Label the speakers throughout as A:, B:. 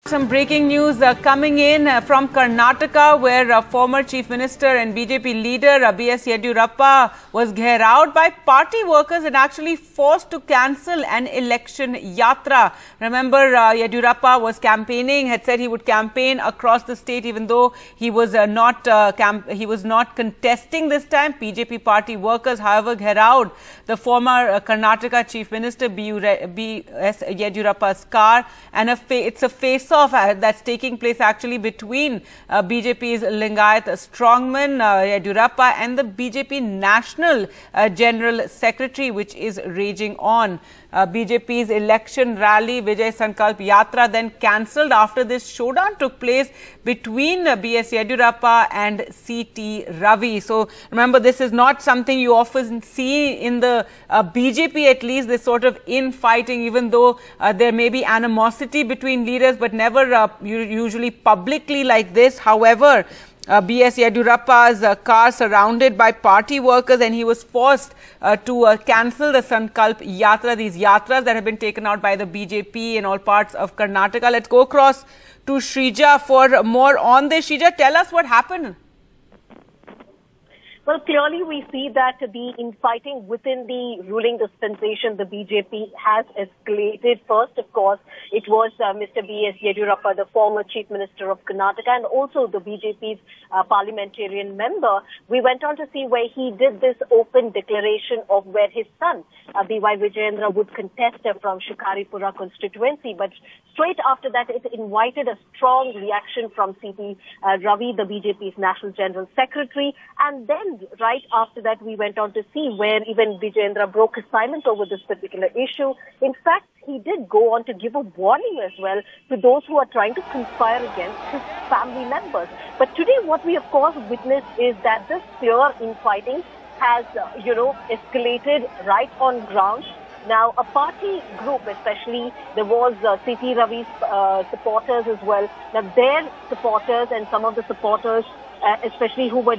A: Some breaking news coming in from Karnataka, where former Chief Minister and BJP leader B.S. Yediyurappa was gherawed by party workers and actually forced to cancel an election yatra. Remember, Yediyurappa was campaigning, had said he would campaign across the state, even though he was not contesting this time. BJP party workers, however, gherawed the former Karnataka Chief Minister B.S. Yediyurappa's car, and it's a face-off that's taking place actually between BJP's Lingayat strongman Yediyurappa and the BJP National General Secretary, which is raging on. BJP's election rally Vijay Sankalp Yatra then cancelled after this showdown took place between B.S. Yediyurappa and C.T. Ravi. So remember, this is not something you often see in the BJP, at least, this sort of infighting, even though there may be animosity between leaders, but never usually publicly like this. However, B.S. Yediyurappa's car surrounded by party workers, and he was forced to cancel the Sankalp Yatra, these yatras that have been taken out by the BJP in all parts of Karnataka. Let's go across to Shrija for more on this. Shrija, tell us what happened.
B: Well, clearly we see that the infighting within the ruling dispensation, the BJP, has escalated. First, of course, it was Mr. B.S. Yediyurappa, the former Chief Minister of Karnataka, and also the BJP's parliamentarian member. We went on to see where he did this open declaration of where his son, B.Y. Vijayendra, would contest from Shikaripura constituency. But straight after that, it invited a strong reaction from C.T. Ravi, the BJP's National General Secretary, and then right after that, we went on to see where even Vijayendra broke his silence over this particular issue. In fact, he did go on to give a warning as well to those who are trying to conspire against his family members. But today, what we of course witnessed is that this clear infighting has, escalated right on ground. Now, a party group, especially, there was C.T. Ravi's supporters as well. Now, their supporters and some of the supporters, especially who were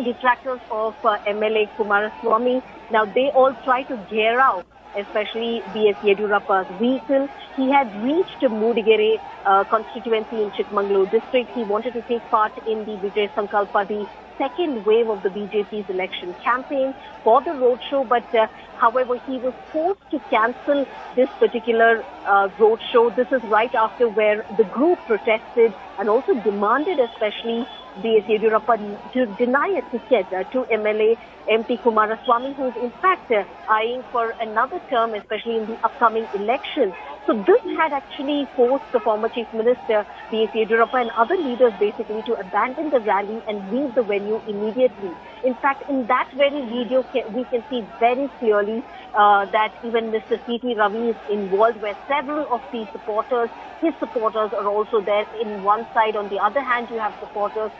B: detractors of MLA Kumaraswamy, now they all try to gear out, especially B.S. Yediyurappa's vehicle. He had reached Moodigere constituency in Chikmagalur district. He wanted to take part in the Vijay Sankalpa, the second wave of the BJP's election campaign for the roadshow, but however, he was forced to cancel this particular roadshow. This is right after where the group protested and also demanded, especially B.S. Yediyurappa, to deny a ticket to MLA MP Kumaraswamy, who is in fact eyeing for another term, especially in the upcoming election. So this had actually forced the former Chief Minister, B.S. Yediyurappa, and other leaders basically to abandon the rally and leave the venue immediately. In fact, in that very video, we can see very clearly that even Mr. C.T. Ravi is involved, where several of the supporters, his supporters, are also there in one side. On the other hand, you have supporters,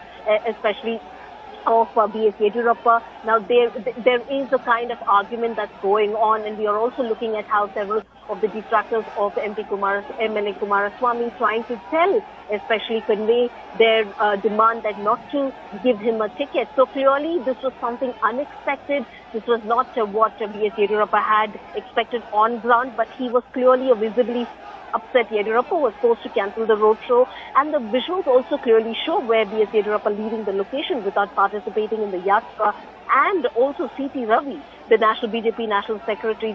B: especially of B.S. Yediyurappa. Now, there is a kind of argument that's going on, and we are also looking at how several of the detractors of MLA Kumaraswamy trying to tell, especially convey their demand that not to give him a ticket. So clearly, this was something unexpected. This was not what B.S. Yediyurappa had expected on ground, but he was clearly visibly upset. Yediyurappa was forced to cancel the roadshow, and the visuals also clearly show where B.S. Yediyurappa leaving the location without participating in the yatra, and also C.T. Ravi, the National BJP National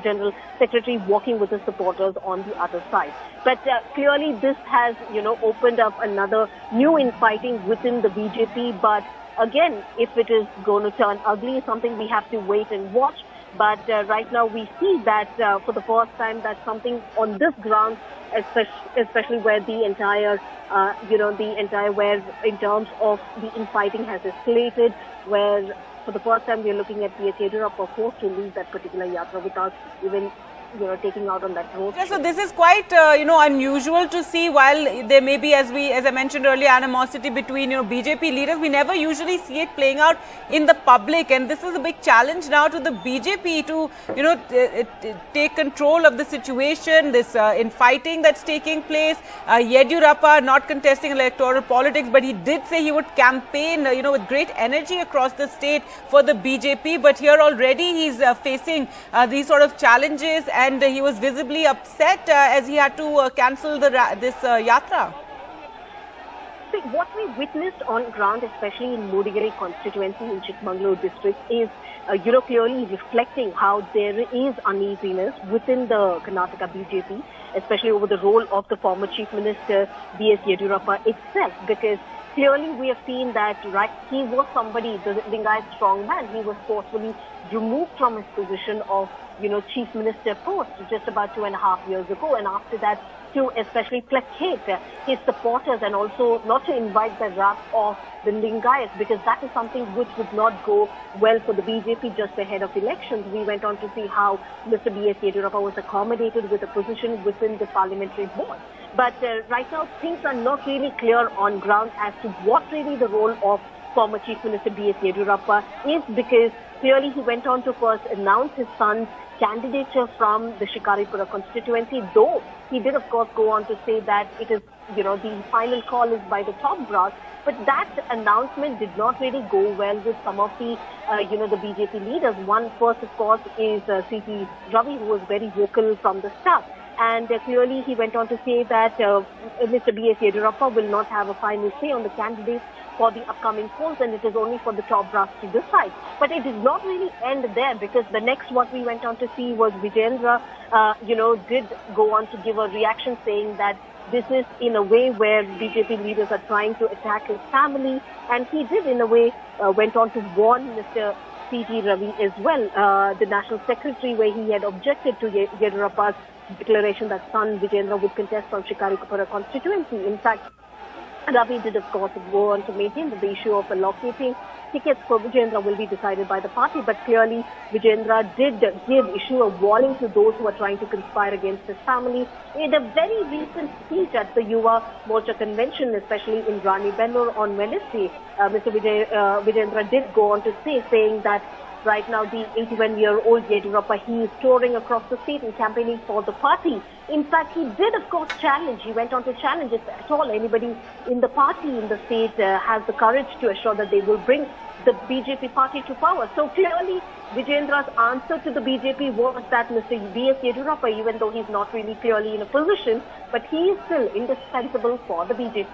B: General Secretary, walking with his supporters on the other side. But clearly, this has, opened up another new infighting within the BJP. But again, if it is going to turn ugly, is something we have to wait and watch. But right now, we see that for the first time, that something on this ground, especially where the entire, where in terms of the infighting has escalated, where for the first time we are looking at B.S. Yediyurappa forced to leave that particular yatra without even taking out on that road.
A: Yeah, so this is quite, unusual to see. While there may be, as I mentioned earlier, animosity between, BJP leaders, we never usually see it playing out in the public. And this is a big challenge now to the BJP to, take control of the situation, this infighting that's taking place. Yediyurappa not contesting electoral politics, but he did say he would campaign, with great energy across the state for the BJP. But here already he's facing these sort of challenges and he was visibly upset as he had to cancel this yatra.
B: See, what we witnessed on ground, especially in Modigere constituency in Chikmagalur district, is clearly reflecting how there is uneasiness within the Karnataka BJP, especially over the role of the former Chief Minister B.S. Yediyurappa itself, because clearly we have seen that, right, he was somebody, the Lingayat strongman. He was forcefully removed from his position of, Chief Minister post just about 2.5 years ago, and after that, to especially placate his supporters and also not to invite the wrath of the Lingayats, because that is something which would not go well for the BJP just ahead of elections. We went on to see how Mr. B.S. Yediyurappa was accommodated with a position within the parliamentary board. But right now, things are not really clear on ground as to what really the role of former Chief Minister B.S. Yediyurappa is, because clearly he went on to first announce his son's candidature from the Shikaripura constituency, though he did, of course, go on to say that it is, the final call is by the top brass. But that announcement did not really go well with some of the, the BJP leaders. One first, of course, is C.T. Ravi, who was very vocal from the start. And clearly he went on to say that Mr. B.S. Yediyurappa will not have a final say on the candidates for the upcoming polls, and it is only for the top brass to decide. But it did not really end there, because the next what we went on to see was Vijayendra, did go on to give a reaction saying that this is in a way where BJP leaders are trying to attack his family, and he did in a way went on to warn Mr. C.T. Ravi as well, the National Secretary, where he had objected to Yediyurappa's declaration that son Vijayendra would contest from Shikaripura constituency. In fact, Ravi did, of course, go on to maintain that the issue of allocating tickets for Vijayendra will be decided by the party, but clearly Vijayendra did issue a warning to those who are trying to conspire against his family. In a very recent speech at the Yuva Morcha convention, especially in Rani Bennur on Wednesday, Mr. Vijayendra did go on to saying that right now the 81-year-old Yediyurappa, he is touring across the state and campaigning for the party. In fact, he did, of course, challenge. He went on to challenge if at all anybody in the party in the state has the courage to assure that they will bring the BJP party to power. So clearly, Vijayendra's answer to the BJP was that Mr. B.S. Yediyurappa, even though he's not really clearly in a position, but he is still indispensable for the BJP.